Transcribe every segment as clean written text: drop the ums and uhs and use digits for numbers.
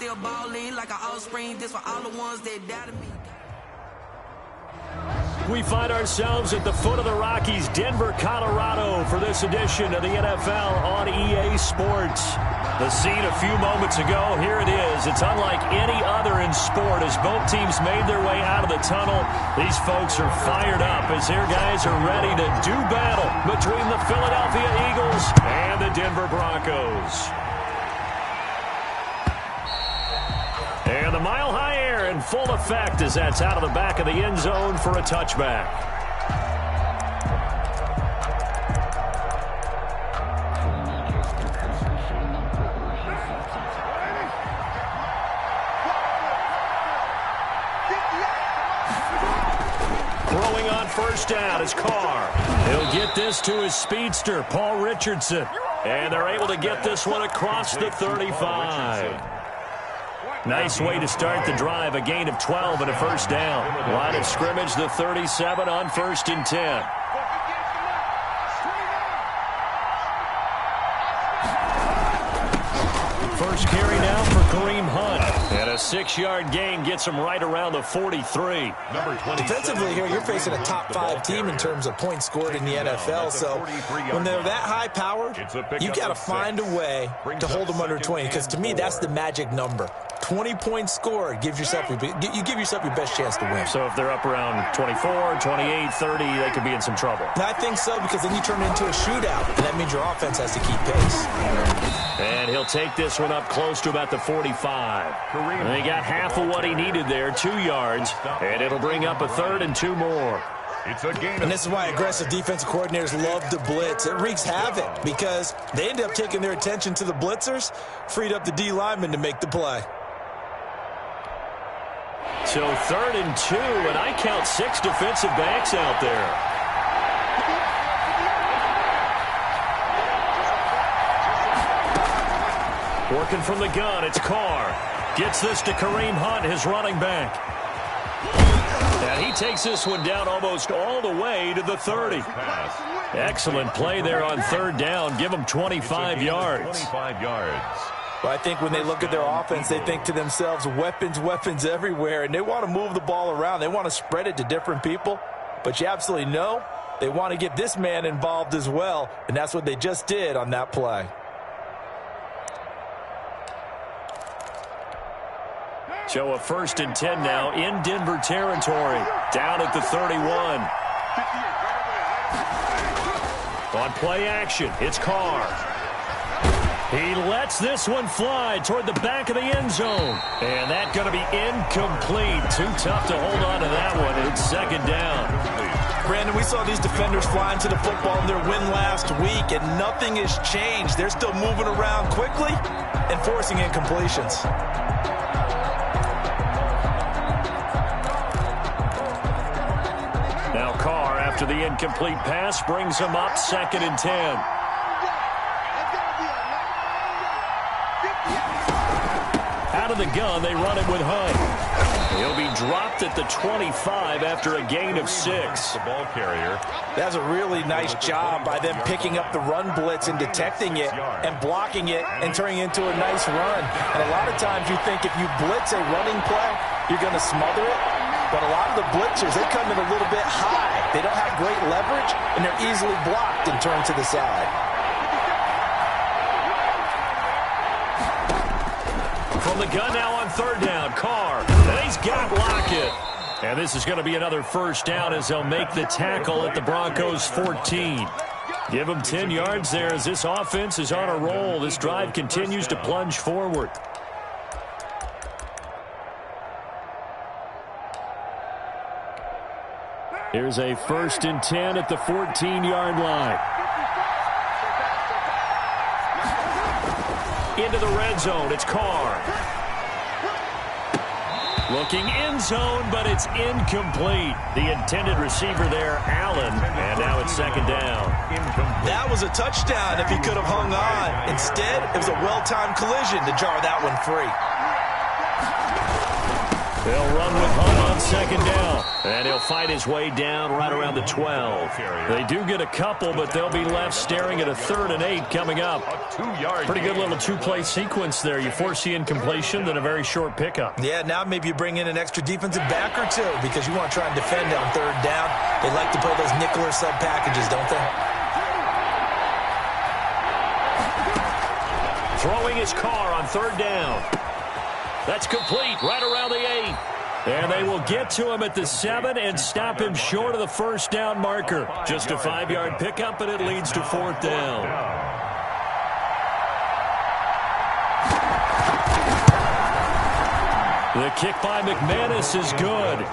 still balling like an offspring. This for all the ones that doubted me. We find ourselves at the foot of the Rockies, Denver, Colorado, for this edition of the NFL on EA Sports. The scene a few moments ago, here it is. It's unlike any other in sport as both teams made their way out of the tunnel. These folks are fired up as their guys are ready to do battle between the Philadelphia Eagles and the Denver Broncos. And the mile-high air in full effect as that's out of the back of the end zone for a touchback. Throwing on first down is Carr. He'll get this to his speedster, Paul Richardson. And they're able to get this one across the 35. Nice way to start the drive, a gain of 12 and a first down. Line of scrimmage, the 37 on 1st and 10. First carry now for Kareem Hunt. And a 6-yard gain gets him right around the 43. Defensively here, you're facing a top-5 team in terms of points scored in the NFL. So when they're that high-powered, you got to find a way to hold them under 20. Because to me, that's the magic number. 20 points scored, you give yourself your best chance to win. So if they're up around 24, 28, 30, they could be in some trouble. I think so, because then you turn it into a shootout, and that means your offense has to keep pace. And he'll take this one up close to about the 45. And they got half of what he needed there, 2 yards, and it'll bring up a 3rd and 2 more. And this is why aggressive defensive coordinators love to blitz. It wreaks havoc because they end up taking their attention to the blitzers, freed up the D lineman to make the play. So 3rd and 2, and I count 6 defensive backs out there. Working from the gun, it's Carr. Gets this to Kareem Hunt, his running back. And he takes this one down almost all the way to the 30. Excellent play there on 3rd down. Give them 25 yards. Well, I think when they look at their offense, they think to themselves, weapons everywhere, and they want to move the ball around. They want to spread it to different people, but you absolutely know they want to get this man involved as well, and that's what they just did on that play. So a 1st and 10 now in Denver territory, down at the 31. On play action, it's Carr. He lets this one fly toward the back of the end zone. And that's going to be incomplete. Too tough to hold on to that one. It's 2nd down. Brandon, we saw these defenders flying to the football in their win last week, and nothing has changed. They're still moving around quickly and forcing incompletions. Now Carr, after the incomplete pass, brings him up 2nd and 10. Out of the gun, they run it with Hunt. He'll be dropped at the 25 after a gain of 6. The ball carrier. That's a really nice job by them picking up the run blitz and detecting it and blocking it and turning it into a nice run. And a lot of times you think if you blitz a running play, you're going to smother it. But a lot of the blitzers, they come in a little bit high. They don't have great leverage, and they're easily blocked and turned to the side. From the gun now on 3rd down, Carr. And he's got Lockett. And this is going to be another first down as they'll make the tackle at the Broncos 14. Give them 10 yards there as this offense is on a roll. This drive continues to plunge forward. Here's a 1st and 10 at the 14-yard line. Into the red zone, it's Carr. Looking end zone, but it's incomplete. The intended receiver there, Allen, and now it's 2nd down. That was a touchdown if he could have hung on. Instead, it was a well-timed collision to jar that one free. They'll run with Hunt on second down. And he'll fight his way down right around the 12. They do get a couple, but they'll be left staring at a 3rd and 8 coming up. Pretty good little two-play sequence there. You foresee incompletion, then a very short pickup. Yeah, now maybe you bring in an extra defensive back or two because you want to try and defend on 3rd down. They like to play those nickel or sub packages, don't they? Throwing his car on 3rd down. That's complete right around the 8. And they will get to him at the 7 and stop him short of the 1st down marker. Just a 5-yard pickup, and it leads to 4th down. The kick by McManus is good.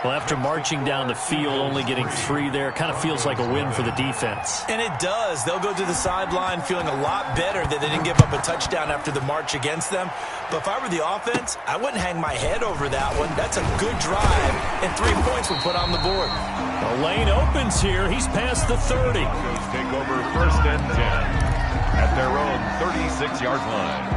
Well, after marching down the field, only getting 3 there, kind of feels like a win for the defense. And it does. They'll go to the sideline feeling a lot better that they didn't give up a touchdown after the march against them. But if I were the offense, I wouldn't hang my head over that one. That's a good drive, and 3 points were put on the board. The lane opens here. He's past the 30. Take over 1st and 10 at their own 36-yard line.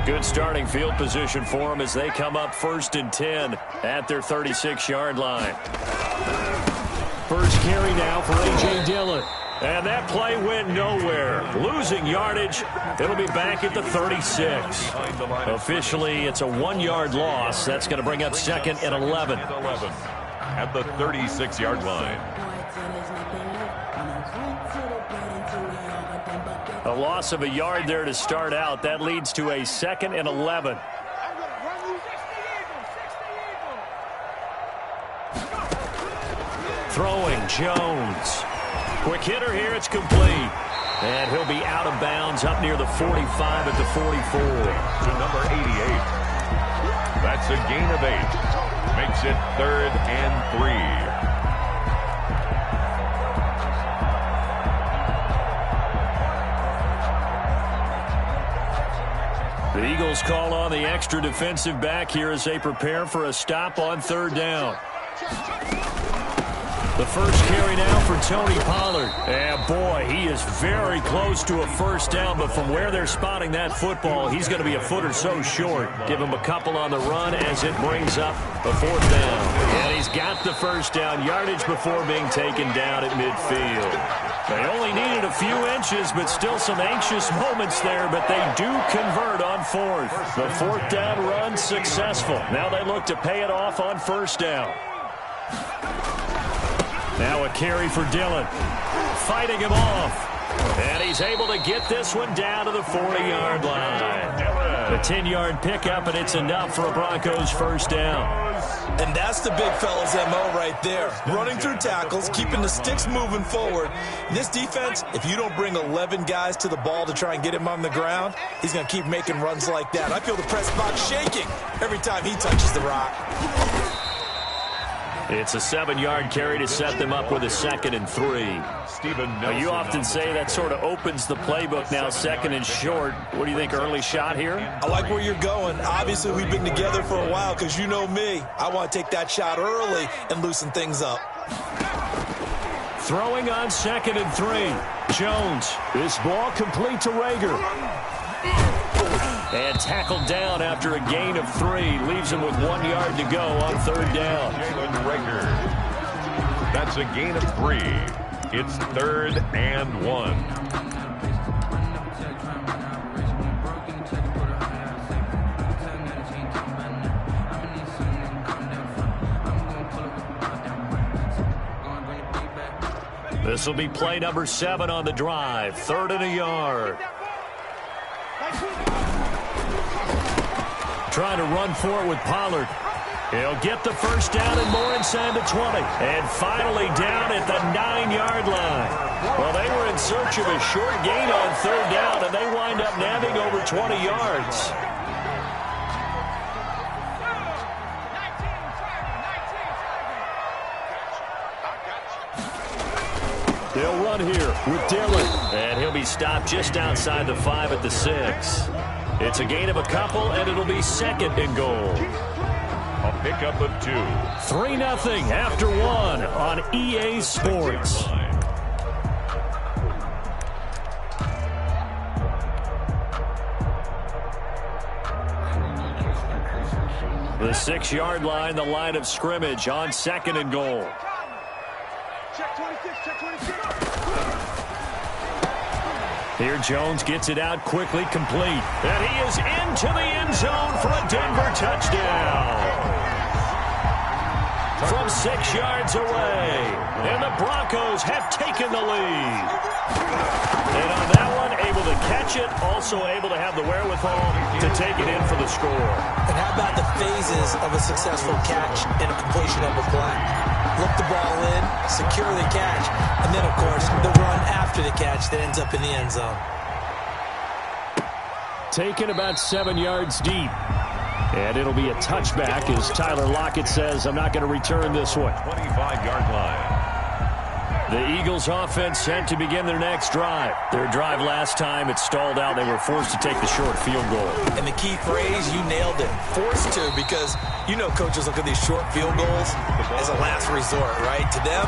Good starting field position for them as they come up 1st and 10 at their 36-yard line. First carry now for A.J. Dillon. And that play went nowhere. Losing yardage. It'll be back at the 36. Officially, it's a 1-yard loss. That's going to bring up 2nd and 11. At the 36-yard line. A loss of a yard there to start out. That leads to a 2nd and 11. Throwing Jones. Quick hitter here. It's complete. And he'll be out of bounds up near the 45 at the 44. To number 88. That's a gain of 8. Makes it 3rd and 3. The Eagles call on the extra defensive back here as they prepare for a stop on 3rd down. The first carry now for Tony Pollard. And boy, he is very close to a 1st down, but from where they're spotting that football, he's going to be a foot or so short. Give him a couple on the run as it brings up a 4th down. And he's got the 1st down yardage before being taken down at midfield. They only needed a few inches, but still some anxious moments there, but they do convert on 4th. The 4th down run successful. Now they look to pay it off on 1st down. Now a carry for Dillon. Fighting him off. And he's able to get this one down to the 40-yard line. A 10-yard pickup, and it's enough for a Broncos 1st down. And that's the big fella's MO right there. Running through tackles, keeping the sticks moving forward. This defense, if you don't bring 11 guys to the ball to try and get him on the ground, he's going to keep making runs like that. I feel the press box shaking every time he touches the rock. It's a 7-yard carry to set them up with a 2nd and 3. Now, you often say that sort of opens the playbook now, 2nd and short. What do you think, early shot here? I like where you're going. Obviously, we've been together for a while because you know me. I want to take that shot early and loosen things up. Throwing on 2nd and 3. Jones. This ball complete to Rager. And tackled down after a gain of 3. Leaves him with 1 yard to go on 3rd down. That's a gain of 3. It's 3rd and 1. This will be play number 7 on the drive. 3rd and a yard. Trying to run for it with Pollard. He'll get the 1st down and more inside the 20. And finally down at the 9-yard line. Well, they were in search of a short gain on 3rd down, and they wind up nabbing over 20 yards. They'll run here with Dillon. And he'll be stopped just outside the 5 at the 6. It's a gain of a couple, and it'll be 2nd and goal. A pickup of 2. 3-0 after 1 on EA Sports. The 6-yard line, the line of scrimmage on 2nd and goal. Check 26, check 26. Here Jones gets it out quickly, complete. And he is into the end zone for a Denver touchdown. From 6 yards away. And the Broncos have taken the lead. And on that one, able to catch it, also able to have the wherewithal to take it in for the score. And how about the phases of a successful catch and a completion of a play? Look the ball in, secure the catch, and then, of course, the run after the catch that ends up in the end zone. Taken about 7 yards deep. And it'll be a touchback as Tyler Lockett says, I'm not going to return this one. 25-yard line. The Eagles offense set to begin their next drive. Their drive last time, it stalled out. They were forced to take the short field goal. And the key phrase, you nailed it. Forced to, because you know coaches look at these short field goals as a last resort, right? To them,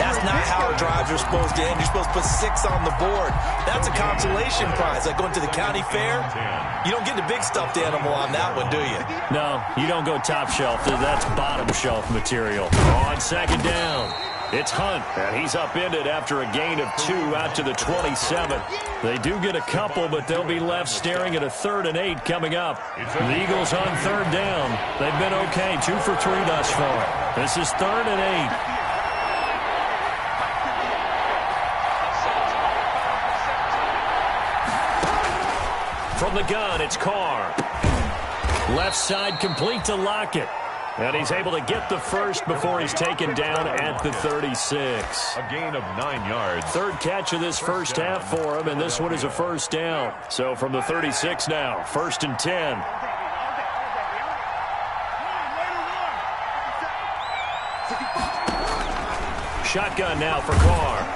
that's not how drives are supposed to end. You're supposed to put 6 on the board. That's a consolation prize. Like going to the county fair, you don't get the big stuffed animal on that one, do you? No, you don't go top shelf. That's bottom shelf material. On 2nd down. It's Hunt, and he's upended after a gain of 2 out to the 27. They do get a couple, but they'll be left staring at a 3rd and 8 coming up. The Eagles on 3rd down. They've been okay, 2 for 3 thus far. This is 3rd and 8. From the gun, it's Carr. Left side complete to Lockett. And he's able to get the first before he's taken down at the 36. A gain of 9 yards. 3rd catch of this first half for him, and this one is a first down. So from the 36 now, 1st and 10. Shotgun now for Carr.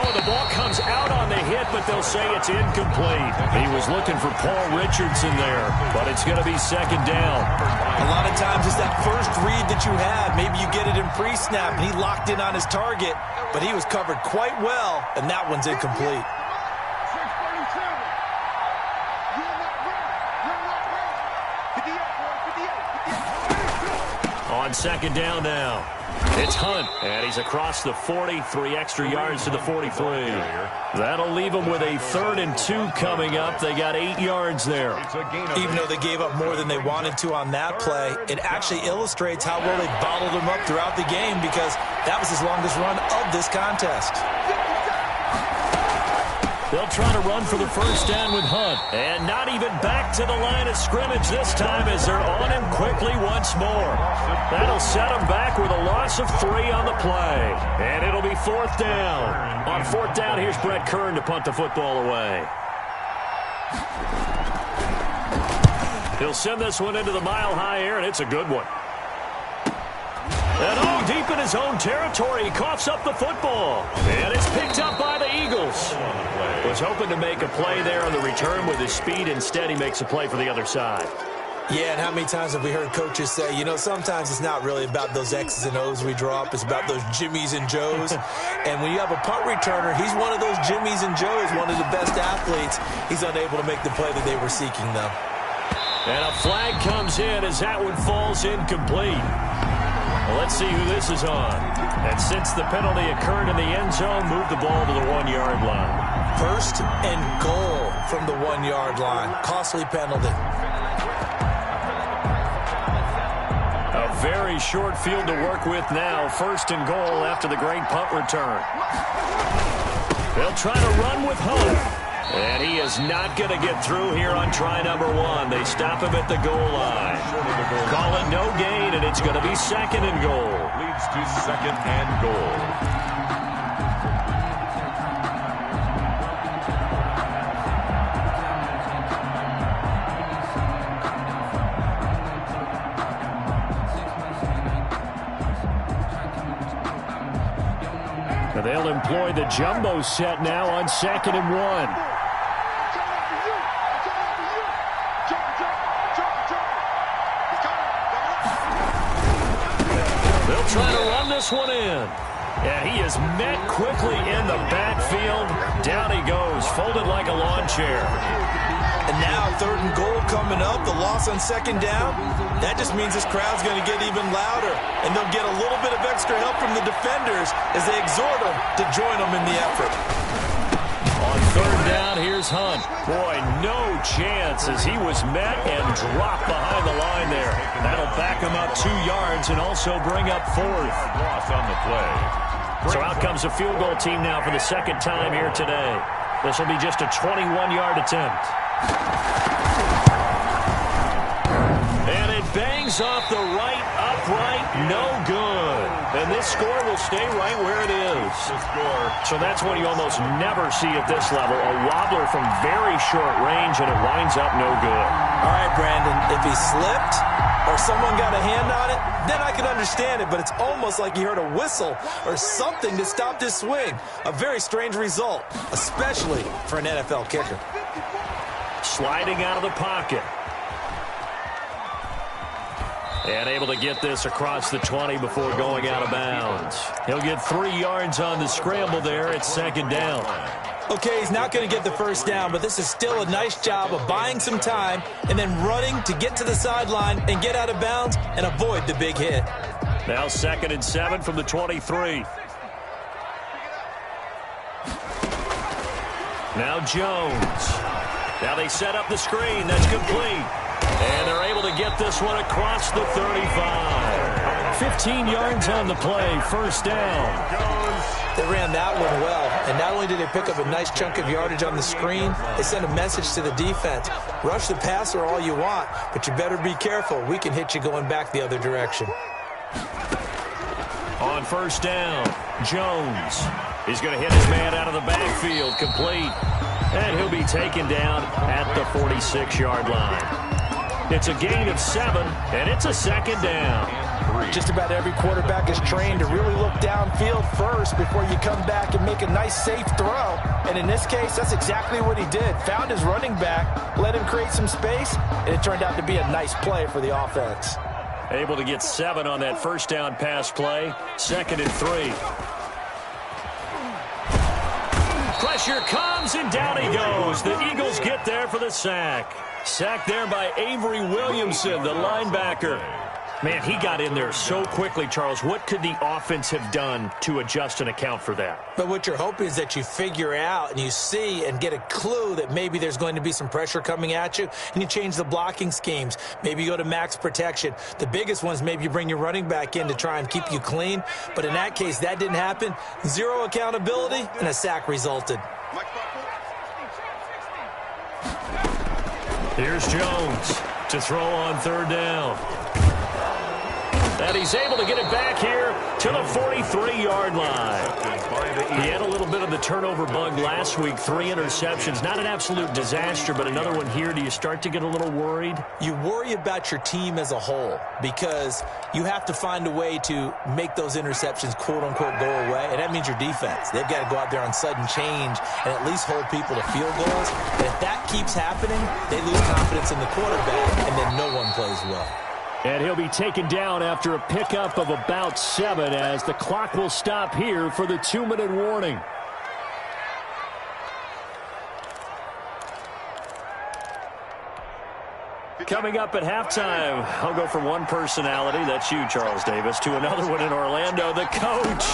Oh, the ball comes out on the hit, but they'll say it's incomplete. He was looking for Paul Richardson there, but it's going to be 2nd down. A lot of times it's that first read that you have. Maybe you get it in pre-snap, and he locked in on his target, but he was covered quite well, and that one's incomplete. On 2nd down now. It's Hunt, and he's across the 40, 3 extra yards to the 43. That'll leave them with a 3rd and 2 coming up. They got 8 yards there. Even though they gave up more than they wanted to on that play, it actually illustrates how well they bottled them up throughout the game, because that was his longest run of this contest. They'll try to run for the first down with Hunt. And not even back to the line of scrimmage this time as they're on him quickly once more. That'll set them back with a loss of 3 on the play. And it'll be 4th down. On 4th down, here's Brett Kern to punt the football away. He'll send this one into the mile-high air, and it's a good one. And deep in his own territory, he coughs up the football. And it's picked up by the Eagles. Was hoping to make a play there on the return with his speed. Instead, he makes a play for the other side. Yeah, and how many times have we heard coaches say, you know, sometimes it's not really about those X's and O's we draw up. It's about those Jimmies and Joes. And when you have a punt returner, he's one of those Jimmies and Joes, one of the best athletes. He's unable to make the play that they were seeking, though. And a flag comes in as that one falls incomplete. Well, let's see who this is on. And since the penalty occurred in the end zone, move the ball to the 1-yard line. 1st and goal from the 1-yard line. Costly penalty. A very short field to work with now. 1st and goal after the great punt return. They'll try to run with Hunt. And he is not going to get through here on try number 1. They stop him at the goal line. Call it no gain, and it's going to be 2nd and goal. Leads to 2nd and goal. They'll employ the jumbo set now on 2nd and 1. They'll try to run this one in. And he is met quickly in the backfield. Down he goes, folded like a lawn chair. And now 3rd and goal coming up, the loss on 2nd down. That just means this crowd's going to get even louder, and they'll get a little bit of extra help from the defenders as they exhort them to join them in the effort. On 3rd down, here's Hunt. Boy, no chance as he was met and dropped behind the line there. That'll back him up 2 yards and also bring up 4th. Loss on the play. So out comes a field goal team now for the 2nd time here today. This will be just a 21-yard attempt. And it bangs off the right upright, no good. And this score will stay right where it is. So that's what you almost never see at this level. A wobbler from very short range, and it winds up no good. All right, Brandon, if he slipped or someone got a hand on it, then I can understand it, but it's almost like he heard a whistle or something that stopped his swing. A very strange result, especially for an NFL kicker. Sliding out of the pocket. And able to get this across the 20 before going out of bounds. He'll get 3 yards on the scramble there at 2nd down. Okay, he's not going to get the 1st down, but this is still a nice job of buying some time and then running to get to the sideline and get out of bounds and avoid the big hit. Now 2nd and 7 from the 23. Now Jones. Now they set up the screen. That's complete. And they're able to get this one across the 35. 15 yards on the play, 1st down. They ran that one well, and not only did they pick up a nice chunk of yardage on the screen, they sent a message to the defense. Rush the passer all you want, but you better be careful. We can hit you going back the other direction. On 1st down, Jones. He's going to hit his man out of the backfield, complete. And he'll be taken down at the 46-yard line. It's a gain of 7, and it's a 2nd down. Just about every quarterback is trained to really look downfield first before you come back and make a nice, safe throw. And in this case, that's exactly what he did. Found his running back, let him create some space, and it turned out to be a nice play for the offense. Able to get 7 on that 1st down pass play. 2nd and 3. Pressure comes, and down he goes. The Eagles get there for the sack. Sacked there by Avery Williamson, the linebacker. Man, he got in there so quickly, Charles. What could the offense have done to adjust and account for that? But what you're hoping is that you figure out and you see and get a clue that maybe there's going to be some pressure coming at you, and you change the blocking schemes. Maybe you go to max protection. The biggest one is maybe you bring your running back in to try and keep you clean. But in that case, that didn't happen. 0 accountability, and a sack resulted. Here's Jones to throw on 3rd down. And he's able to get it back here to the 43-yard line. He had a little bit of the turnover bug last week. 3 interceptions. Not an absolute disaster, but another one here. Do you start to get a little worried? You worry about your team as a whole because you have to find a way to make those interceptions, quote-unquote, go away, and that means your defense. They've got to go out there on sudden change and at least hold people to field goals. And if that keeps happening, they lose confidence in the quarterback, and then no one plays well. And he'll be taken down after a pickup of about 7 as the clock will stop here for the 2-minute warning. Coming up at halftime, I'll go from one personality, that's you, Charles Davis, to another one in Orlando, the coach.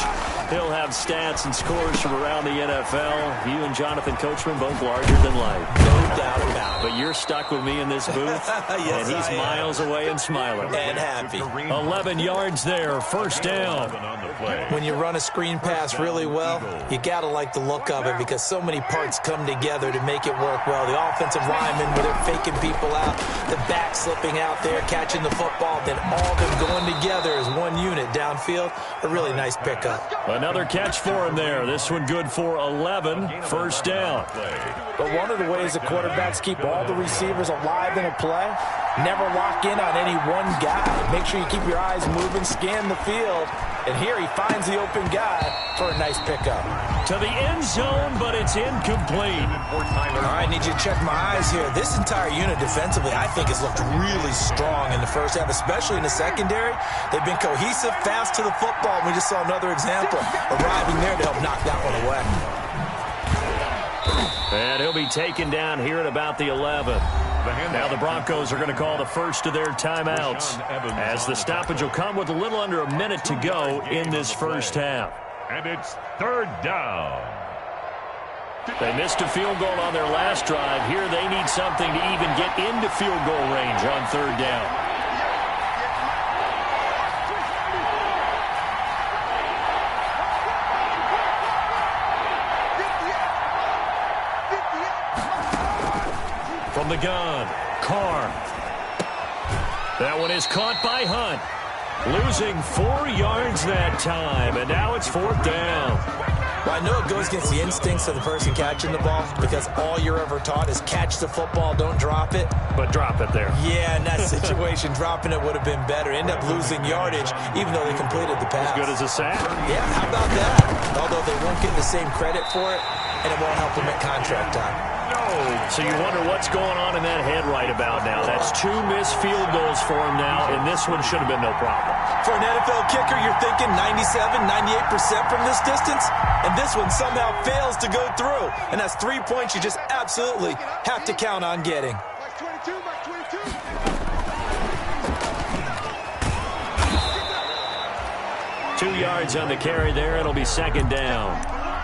He'll have stats and scores from around the NFL. You and Jonathan Coachman both larger than life. No doubt about it. But you're stuck with me in this booth, yes, and he's miles away and smiling. And happy. 11 yards there, 1st down. When you run a screen pass really well, you got to like the look of it because so many parts come together to make it work well. The offensive linemen, where they're faking people out, the back slipping out there, catching the football, then all of them going together as one unit downfield. A really nice pickup. Another catch for him there. This one good for 11, 1st down. But one of the ways the quarterbacks keep all the receivers alive in a play, never lock in on any one guy. Make sure you keep your eyes moving, scan the field, and here he finds the open guy for a nice pickup. To the end zone, but it's incomplete. All right, I need you to check my eyes here. This entire unit defensively, I think, has looked really strong in the first half, especially in the secondary. They've been cohesive, fast to the football. We just saw another example arriving there to help knock that one away. And he'll be taken down here at about the 11. Now the Broncos are going to call the first of their timeouts, as the stoppage will come with a little under a minute to go in this first half. And it's third down. They missed a field goal on their last drive. Here they need something to even get into field goal range on third down. From the gun, Carr. That one is caught by Hunt. Losing 4 yards that time, and now it's fourth down. Well, I know it goes against the instincts of the person catching the ball because all you're ever taught is catch the football, don't drop it. But drop it there. Yeah, in that situation, dropping it would have been better. End up losing yardage, even though they completed the pass. As good as a sack. Yeah, how about that? Although they won't get the same credit for it, and it won't help them at contract time. So you wonder what's going on in that head right about now. That's 2 missed field goals for him now, and this one should have been no problem. For an NFL kicker, you're thinking 97, 98% from this distance, and this one somehow fails to go through. And that's 3 points you just absolutely have to count on getting. Mike 22, Mike 22. 2 yards on the carry there. It'll be second down.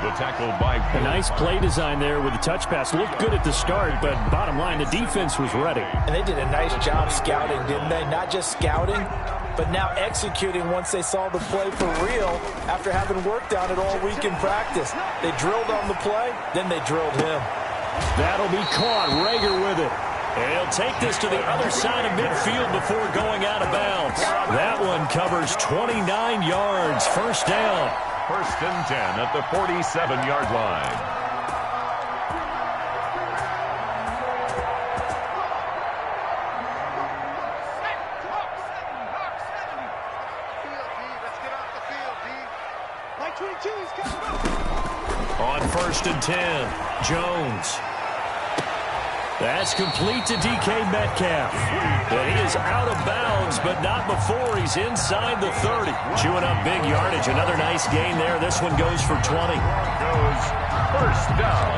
The tackle by A nice play design there with the touch pass. Looked good at the start, but bottom line, the defense was ready. And they did a nice job scouting, didn't they? Not just scouting, but now executing once they saw the play for real after having worked on it all week in practice. They drilled on the play, then they drilled him. That'll be caught. Rager with it. And he'll take this to the other side of midfield before going out of bounds. That one covers 29 yards. First down. First and 10 at the 47-yard line. Mike 22, he's coming up. On first and 10, Jones. That's complete to DK Metcalf. And he is out of bounds, but not before he's inside the 30. Chewing up big yardage. Another nice gain there. This one goes for 20. Goes first down.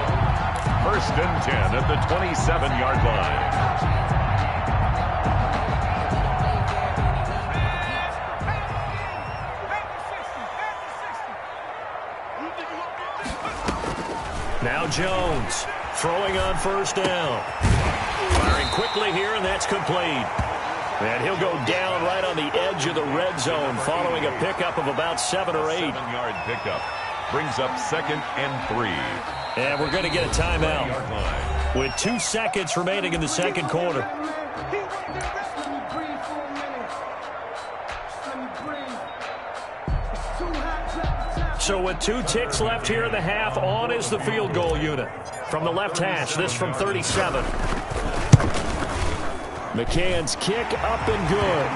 First and 10 at the 27-yard line. Now Jones throwing on first down. Firing quickly here, and that's complete. And he'll go down right on the edge of the red zone following a pickup of about 7 or 8. 7-yard pickup. Brings up second and 3. And we're going to get a timeout with 2 seconds remaining in the second quarter. So with 2 ticks left here in the half, on is the field goal unit. From the left hash, this from 37. McCann's kick up and good.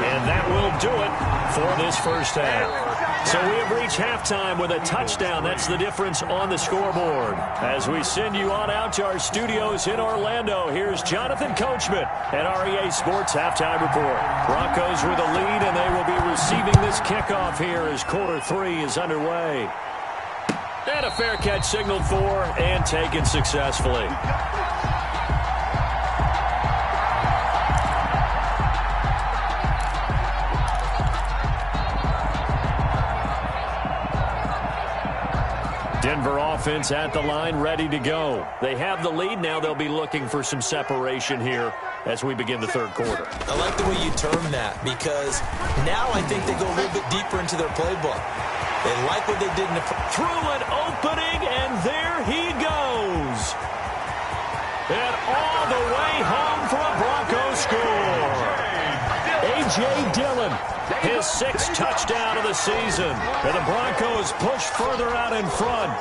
And that will do it for this first half. So we have reached halftime with a touchdown. That's the difference on the scoreboard. As we send you on out to our studios in Orlando, here's Jonathan Coachman at REA Sports Halftime Report. Broncos with a lead, and they will be receiving this kickoff here as quarter 3 is underway. And a fair catch signaled for and taken successfully. Denver offense at the line, ready to go. They have the lead. Now they'll be looking for some separation here as we begin the third quarter. I like the way you term that because now I think they go a little bit deeper into their playbook. They like what they did in the... Through an opening, and there he goes. And all the way home for a Broncos score. A.J. Dillon, his 6th touchdown of the season. And the Broncos push further out in front.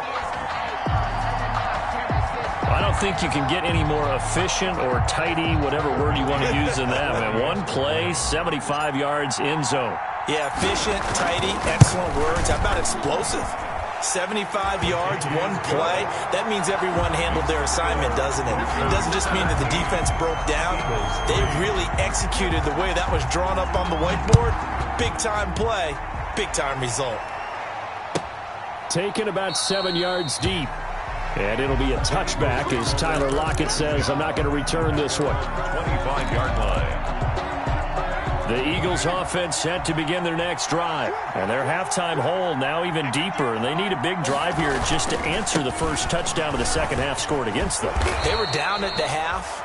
I don't think you can get any more efficient or tidy, whatever word you want to use in that. Man, one play, 75 yards, end zone. Yeah, efficient, tidy, excellent words. How about explosive? 75 yards, one play. That means everyone handled their assignment, doesn't it? It doesn't just mean that the defense broke down. They really executed the way that was drawn up on the whiteboard. Big-time play, big-time result. Taken about 7 yards deep. And it'll be a touchback as Tyler Lockett says, I'm not going to return this one. 25-yard line. The Eagles offense set to begin their next drive. And their halftime hole now even deeper. And they need a big drive here just to answer the first touchdown of the second half scored against them. They were down at the half.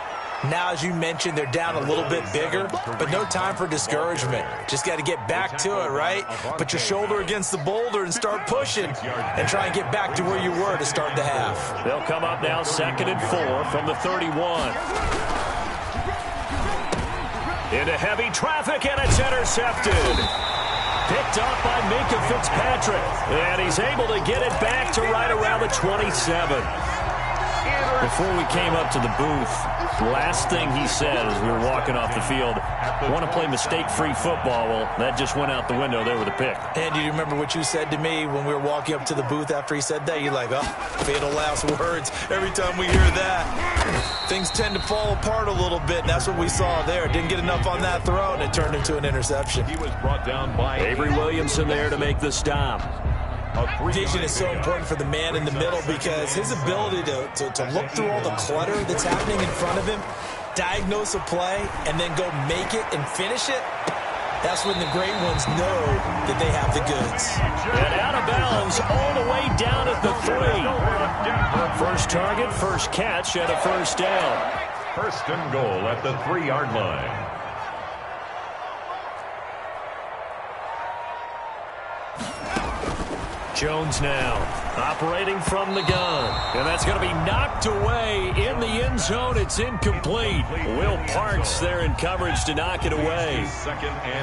Now, as you mentioned, they're down a little bit bigger, but no time for discouragement. Just got to get back to it, right? Put your shoulder against the boulder and start pushing and try and get back to where you were to start the half. They'll come up now 2nd and 4 from the 31. Into heavy traffic, and it's intercepted. Picked up by Minka Fitzpatrick, and he's able to get it back to right around the 27. Before we came up to the booth, last thing he said as we were walking off the field, want to play mistake-free football. Well, that just went out the window there with a pick. And do you remember what you said to me when we were walking up to the booth after he said that? You're like, oh, fatal last words. Every time we hear that, things tend to fall apart a little bit, and that's what we saw there. Didn't get enough on that throw, and it turned into an interception. He was brought down by Avery Williamson there to make the stop. Vision is so important for the man in the middle because his ability to look through all the clutter that's happening in front of him, diagnose a play, and then go make it and finish it, that's when the great ones know that they have the goods. And out of bounds all the way down at the 3. First target, first catch, and a first down. First and goal at the 3-yard line. Jones now operating from the gun. And that's going to be knocked away in the end zone. It's incomplete. Will Parks there in coverage to knock it away.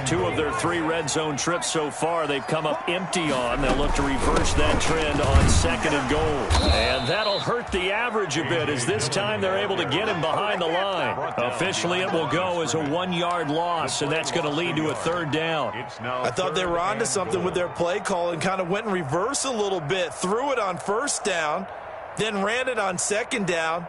2 of their 3 red zone trips so far they've come up empty on. They'll look to reverse that trend on 2nd and goal. And that'll hurt the average a bit as this time they're able to get him behind the line. Officially it will go as a 1-yard loss, and that's going to lead to a 3rd down. I thought they were onto something with their play call and kind of went in reverse a little bit, threw it on 1st down, then ran it on 2nd down.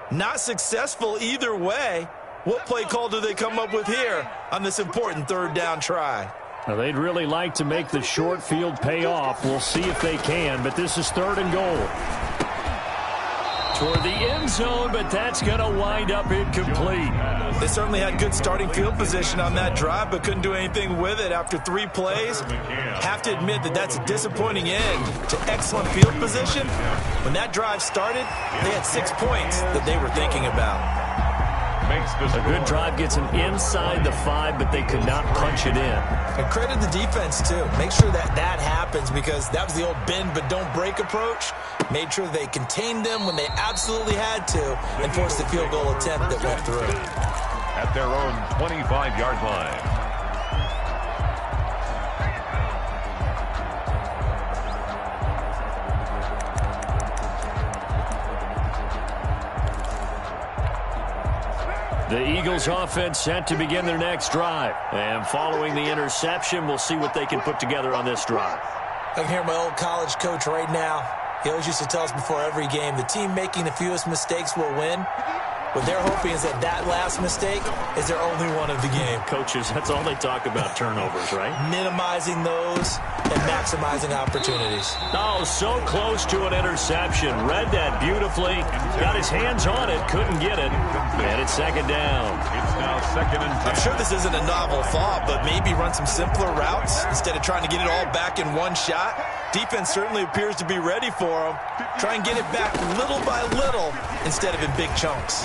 Not successful either way. What play call do they come up with here on this important 3rd down try? Now, they'd really like to make the short field pay off. We'll see if they can, but this is 3rd and goal. Toward the end zone, but that's going to wind up incomplete. They certainly had good starting field position on that drive, but couldn't do anything with it after 3 plays. Have to admit that that's a disappointing end to excellent field position. When that drive started, they had 6 points that they were thinking about. A good drive gets them inside the 5, but they could not punch it in. And credit the defense, too. Make sure that that happens because that was the old bend but don't break approach. Made sure they contained them when they absolutely had to and forced the field goal attempt that went through. At their own 25-yard line. The Eagles offense set to begin their next drive. And following the interception, we'll see what they can put together on this drive. I can hear my old college coach right now. He always used to tell us before every game, the team making the fewest mistakes will win. What they're hoping is that that last mistake is their only one of the game. Coaches, that's all they talk about, turnovers, right? Minimizing those and maximizing opportunities. Oh, so close to an interception. Read that beautifully. Got his hands on it, couldn't get it. And it's 2nd down. It's now 2nd and 10. I'm sure this isn't a novel thought, but maybe run some simpler routes instead of trying to get it all back in one shot. Defense certainly appears to be ready for them. Try and get it back little by little instead of in big chunks.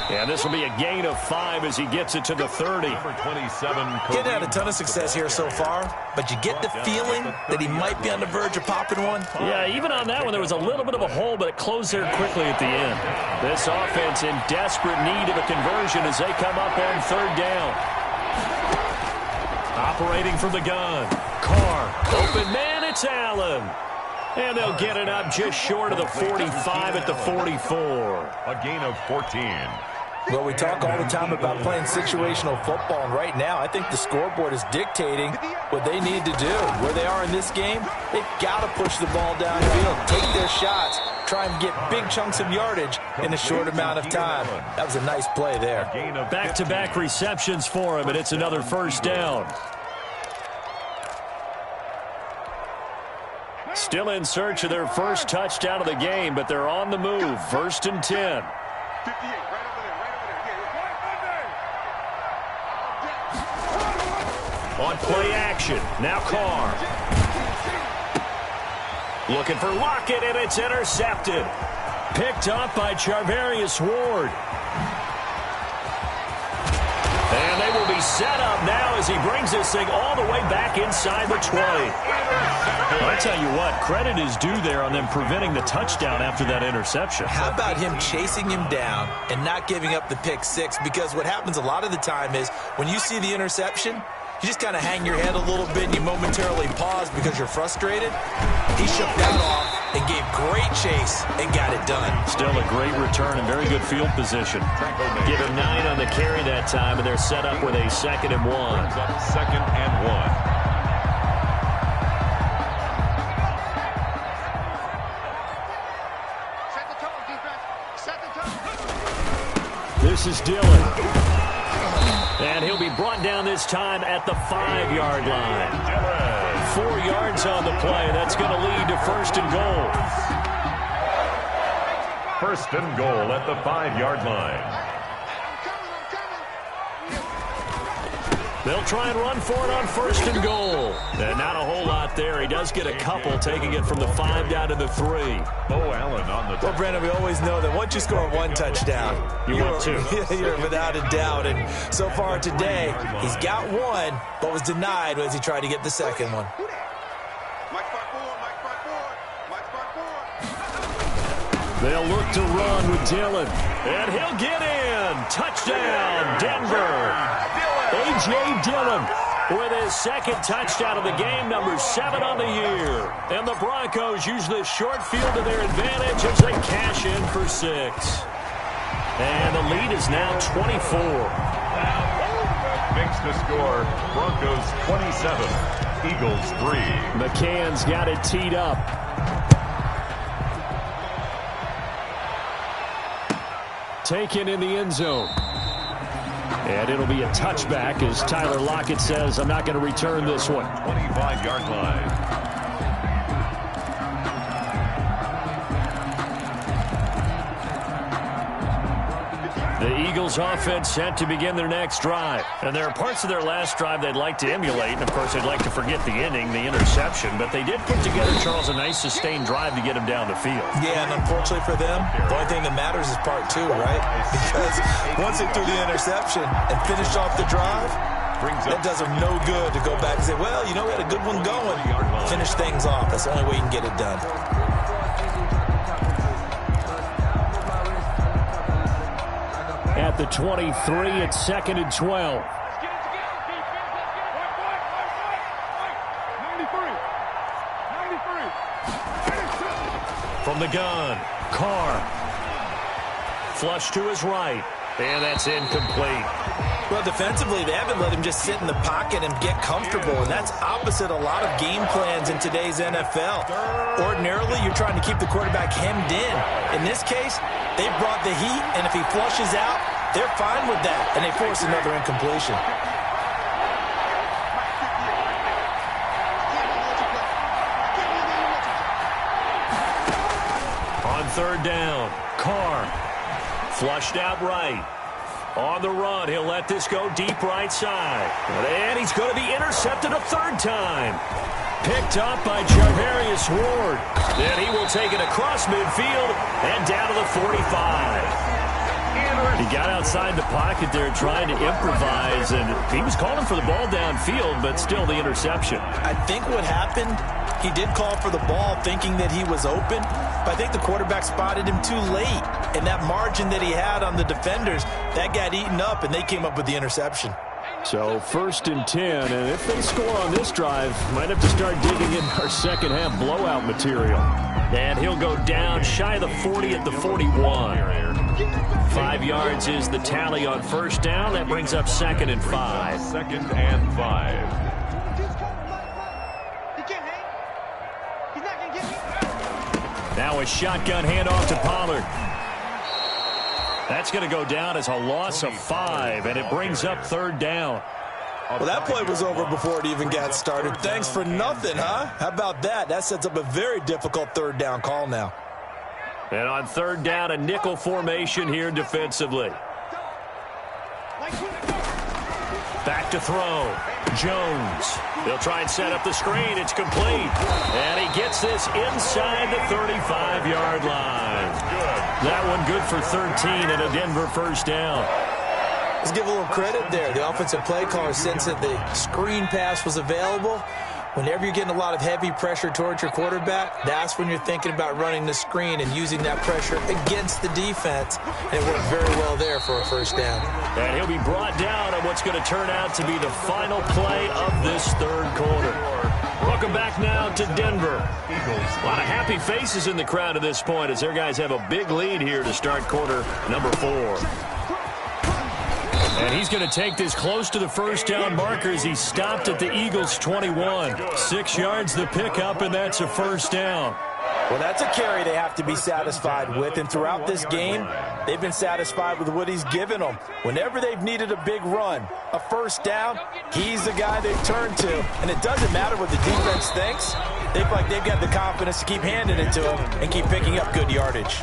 And this will be a gain of 5 as he gets it to the 30. Number 27. Getting had a ton of success here so far, but you get the feeling that he might be on the verge of popping one. Yeah, even on that one, there was a little bit of a hole, but it closed there quickly at the end. This offense in desperate need of a conversion as they come up on 3rd down. Operating from the gun. Carr, open man, it's Allen. And they'll get it up just short of the 45 at the 44. A gain of 14. Well, we talk all the time about playing situational football, and right now I think the scoreboard is dictating what they need to do. Where they are in this game, they've got to push the ball downfield, take their shots, try and get big chunks of yardage in a short amount of time. That was a nice play there. Back-to-back receptions for him, and it's another 1st down. Still in search of their first touchdown of the game, but they're on the move. 1st and 10. 58, right over there. On play action, now Carr. Looking for Lockett, and it's intercepted. Picked up by Charvarius Ward. And they will be set up now as he brings this thing all the way back inside the 20. I tell you what, credit is due there on them preventing the touchdown after that interception. How about him chasing him down and not giving up the pick six? Because what happens a lot of the time is when you see the interception, you just kind of hang your head a little bit and you momentarily pause because you're frustrated. He shook that off and gave great chase and got it done. Still a great return and very good field position. Give him 9 on the carry that time, and they're set up with a 2nd and 1. 2nd and 1. This is Dillon. And he'll be brought down this time at the 5-yard line. 4 yards on the play. That's going to lead to 1st and goal. 1st and goal at the 5-yard line. They'll try and run for it on 1st and goal. And not a whole lot there. He does get a couple, taking it from the 5 down to the 3. Bo Allen on the Well, Brandon, we always know that once you score 1 touchdown, want 2. You're without a doubt. And so far today, he's got 1, but was denied as he tried to get the 2nd one. They'll look to run with Dillon. And he'll get in. Touchdown, Denver. A.J. Dillon with his 2nd touchdown of the game, number 7 on the year. And the Broncos use the short field to their advantage as they cash in for 6. And the lead is now 24. Makes the score Broncos 27, Eagles 3. McCann's got it teed up. Taken in the end zone. And it'll be a touchback as Tyler Lockett says, I'm not going to return this one. 25-yard line. The Eagles offense set to begin their next drive. And there are parts of their last drive they'd like to emulate. And, of course, they'd like to forget the ending, the interception. But they did put together, Charles, a nice sustained drive to get him down the field. Yeah, and unfortunately for them, the only thing that matters is part 2, right? Because once they threw the interception and finished off the drive, that does them no good to go back and say, well, you know, we had a good one going. Finish things off. That's the only way you can get it done. At the 23, it's 2nd and 12. From the gun, Carr. Flush to his right. And that's incomplete. Well, defensively, they haven't let him just sit in the pocket and get comfortable, and that's opposite a lot of game plans in today's NFL. Ordinarily, you're trying to keep the quarterback hemmed in. In this case, they brought the heat, and if he flushes out, they're fine with that, and they force another incompletion. On 3rd down, Carr. Flushed out right. On the run, he'll let this go deep right side. And he's going to be intercepted a 3rd time. Picked up by Charvarius Ward. Then he will take it across midfield and down to the 45. He got outside the pocket there trying to improvise, and he was calling for the ball downfield, but still the interception. I think what happened, he did call for the ball thinking that he was open, but I think the quarterback spotted him too late, and that margin that he had on the defenders, that got eaten up, and they came up with the interception. So 1st and 10, and if they score on this drive, might have to start digging in our second half blowout material. And he'll go down shy of the 40 at the 41. 5 yards is the tally on 1st down. That brings up 2nd and 5. 2nd and 5. Now a shotgun handoff to Pollard. That's going to go down as a loss of 5, and it brings up 3rd down. Well, that play was over before it even got started. Thanks for nothing, huh? How about that? That sets up a very difficult third down call now. And on third down, a nickel formation here defensively. Back to throw. Jones. They'll try and set up the screen. It's complete. And he gets this inside the 35-yard line. That one good for 13 and a Denver first down. Let's give a little credit there. The offensive play caller sensed that the screen pass was available. Whenever you're getting a lot of heavy pressure towards your quarterback, that's when you're thinking about running the screen and using that pressure against the defense. And it worked very well there for a first down. And he'll be brought down on what's going to turn out to be the final play of this third quarter. Welcome back now to Denver. A lot of happy faces in the crowd at this point as their guys have a big lead here to start quarter number 4. And he's going to take this close to the first down marker as he stopped at the Eagles' 21. 6 yards the pickup, and that's a first down. Well, that's a carry they have to be satisfied with, and throughout this game, they've been satisfied with what he's given them. Whenever they've needed a big run, a first down, he's the guy they've turned to. And it doesn't matter what the defense thinks. They feel like they've got the confidence to keep handing it to him and keep picking up good yardage.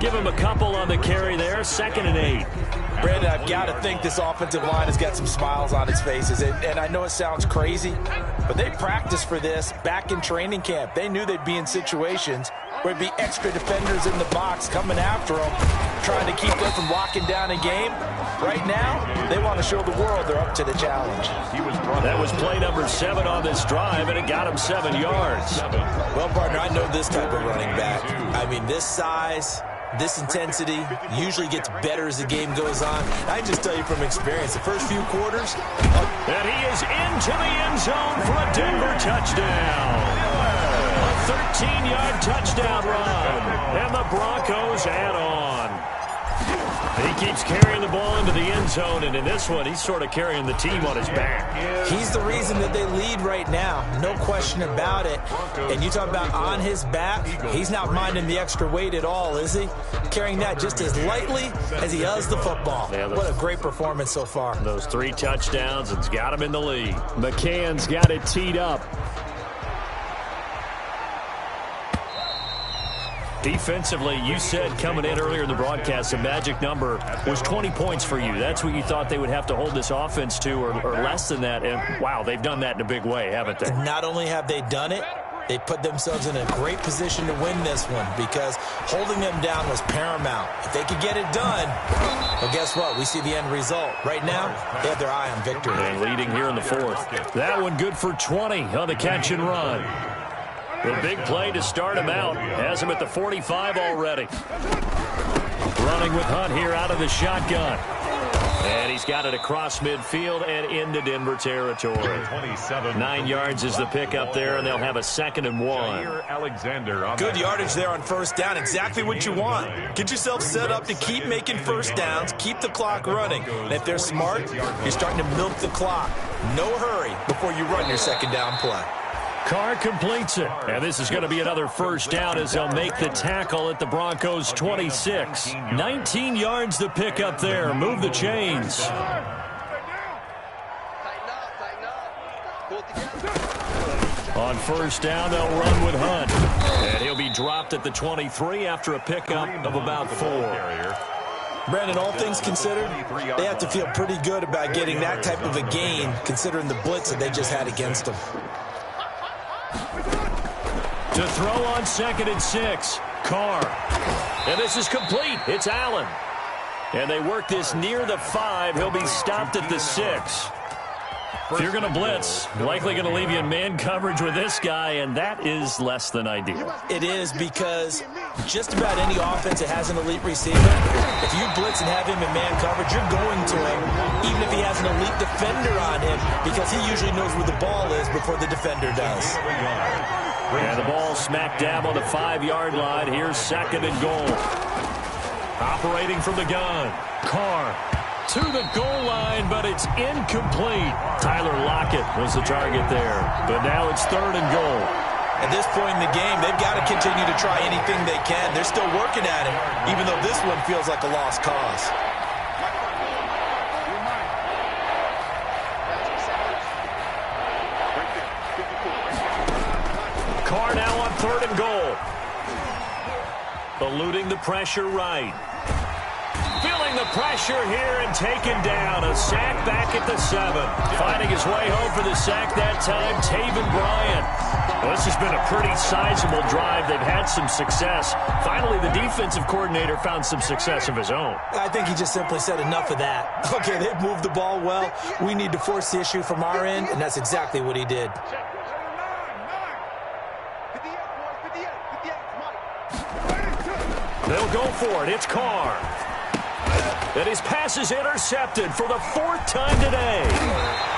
Give him a couple on the carry there, 2nd and 8. Brandon, I've got to think this offensive line has got some smiles on its faces. And I know it sounds crazy, but they practiced for this back in training camp. They knew they'd be in situations where there'd be extra defenders in the box coming after them, trying to keep them from locking down a game. Right now, they want to show the world they're up to the challenge. That was play number 7 on this drive, and it got him 7 yards. Well, partner, I know this type of running back. I mean, this size, this intensity usually gets better as the game goes on. I just tell you from experience, the first few quarters. And he is into the end zone for a Denver touchdown. A 13-yard touchdown run. And the Broncos add on. And he keeps carrying the ball into the end zone, and in this one, he's sort of carrying the team on his back. He's the reason that they lead right now, no question about it. And you talk about on his back, he's not minding the extra weight at all, is he? Carrying that just as lightly as he does the football. Yeah, what a great performance so far. Those 3 touchdowns, it's got him in the lead. McCann's got it teed up. Defensively, you said coming in earlier in the broadcast, the magic number was 20 points for you. That's what you thought they would have to hold this offense to, or less than that. And, wow, they've done that in a big way, haven't they? Not only have they done it, they put themselves in a great position to win this one because holding them down was paramount. If they could get it done, well, guess what? We see the end result. Right now, they have their eye on victory. And leading here in the 4th. That one good for 20 on the catch and run. The big play to start him out. Has him at the 45 already. Running with Hunt here out of the shotgun. And he's got it across midfield and into Denver territory. 9 yards is the pickup there, and they'll have a 2nd and 1. Good yardage there on first down. Exactly what you want. Get yourself set up to keep making first downs, keep the clock running. And if they're smart, you're starting to milk the clock. No hurry before you run your 2nd down play. Carr completes it. And this is going to be another first down as they'll make the tackle at the Broncos' 26. 19 yards the pickup there. Move the chains. On first down, they'll run with Hunt. And he'll be dropped at the 23 after a pickup of about 4. Brandon, all things considered, they have to feel pretty good about getting that type of a gain considering the blitz that they just had against them. To throw on 2nd and 6, Carr. And this is complete. It's Allen. And they work this near the 5. He'll be stopped at the 6. If you're going to blitz, likely going to leave you in man coverage with this guy, and that is less than ideal. It is because just about any offense that has an elite receiver, if you blitz and have him in man coverage, you're going to him, even if he has an elite defender on him, because he usually knows where the ball is before the defender does. And the ball smack dab on the 5-yard line. Here's 2nd and goal. Operating from the gun. Carr to the goal line, but it's incomplete. Tyler Lockett was the target there. But now it's 3rd and goal. At this point in the game, they've got to continue to try anything they can. They're still working at it, even though this one feels like a lost cause. 3rd and goal. Eluding the pressure right. Feeling the pressure here and taken down. A sack back at the 7. Finding his way home for the sack that time, Taven Bryan. Well, this has been a pretty sizable drive. They've had some success. Finally, the defensive coordinator found some success of his own. I think he just simply said enough of that. Okay, they've moved the ball well. We need to force the issue from our end, and that's exactly what he did. They'll go for it. It's Carr. And his pass is intercepted for the 4th time today.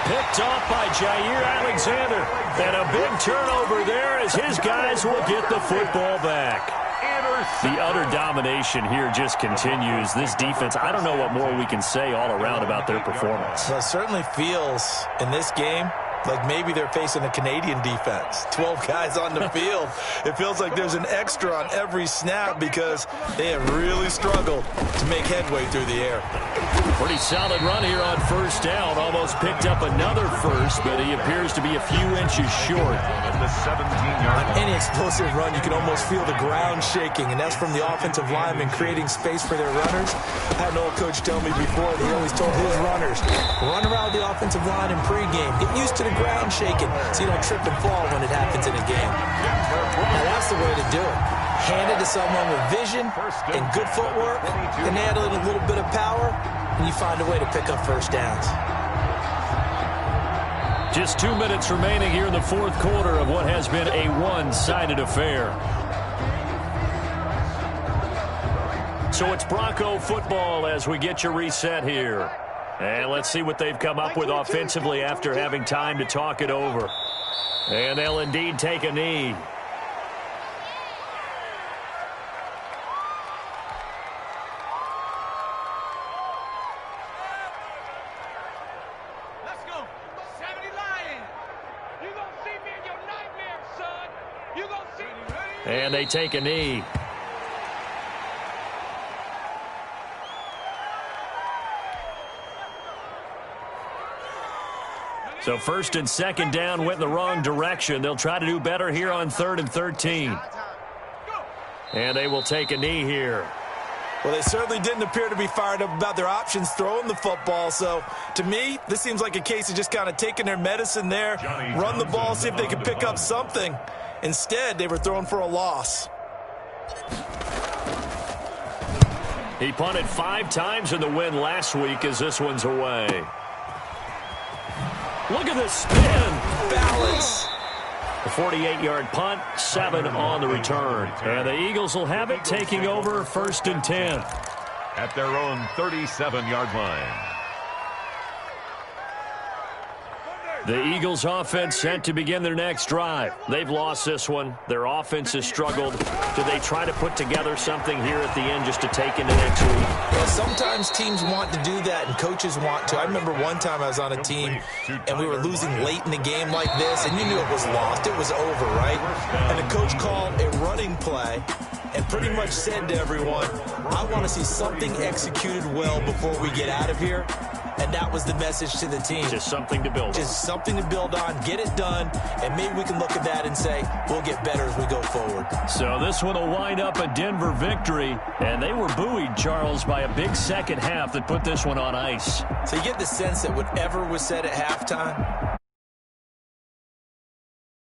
Picked off by Jair Alexander. And a big turnover there as his guys will get the football back. The utter domination here just continues. This defense, I don't know what more we can say all around about their performance. Well, it certainly feels in this game like maybe they're facing a Canadian defense. 12 guys on the field. It feels like there's an extra on every snap because they have really struggled to make headway through the air. Pretty solid run here on 1st down. Almost picked up another first, but he appears to be a few inches short. At the 17-yard On any explosive run, you can almost feel the ground shaking, and that's from the offensive linemen creating space for their runners. I had an old coach tell me before that he always told his runners, run around the offensive line in pregame. Get used to the ground shaking so you don't trip and fall when it happens in a game. Now, that's the way to do it. Hand it to someone with vision and good footwork, and add a little bit of power, and you find a way to pick up 1st downs. Just 2 minutes remaining here in the 4th quarter of what has been a one-sided affair. So it's Bronco football as we get you reset here. And let's see what they've come up with offensively after having time to talk it over. And they'll indeed take a knee. Let's go. 70 Lions. You gonna see me in your nightmares, son. You gonna see me. And they take a knee. So 1st and 2nd down went in the wrong direction. They'll try to do better here on 3rd and 13. And they will take a knee here. Well, they certainly didn't appear to be fired up about their options throwing the football. So, to me, this seems like a case of just kind of taking their medicine there, run the ball, see if they can pick up something. Instead, they were throwing for a loss. He punted 5 times in the win last week as this one's away. Look at this spin. Balance. A 48-yard punt, 7 on the return. And the Eagles will have it, taking over 1st and 10. at their own 37-yard line. The Eagles offense set to begin their next drive. They've lost this one. Their offense has struggled. Do they try to put together something here at the end just to take into next week? Well, sometimes teams want to do that and coaches want to. I remember one time I was on a team and we were losing late in the game like this, and you knew it was lost. It was over, right? And the coach called a running play and pretty much said to everyone, I want to see something executed well before we get out of here. And that was the message to the team. Just something to build on. Just something to build on, get it done, and maybe we can look at that and say, we'll get better as we go forward. So this one will wind up a Denver victory, and they were buoyed, Charles, by a big second half that put this one on ice. So you get the sense that whatever was said at halftime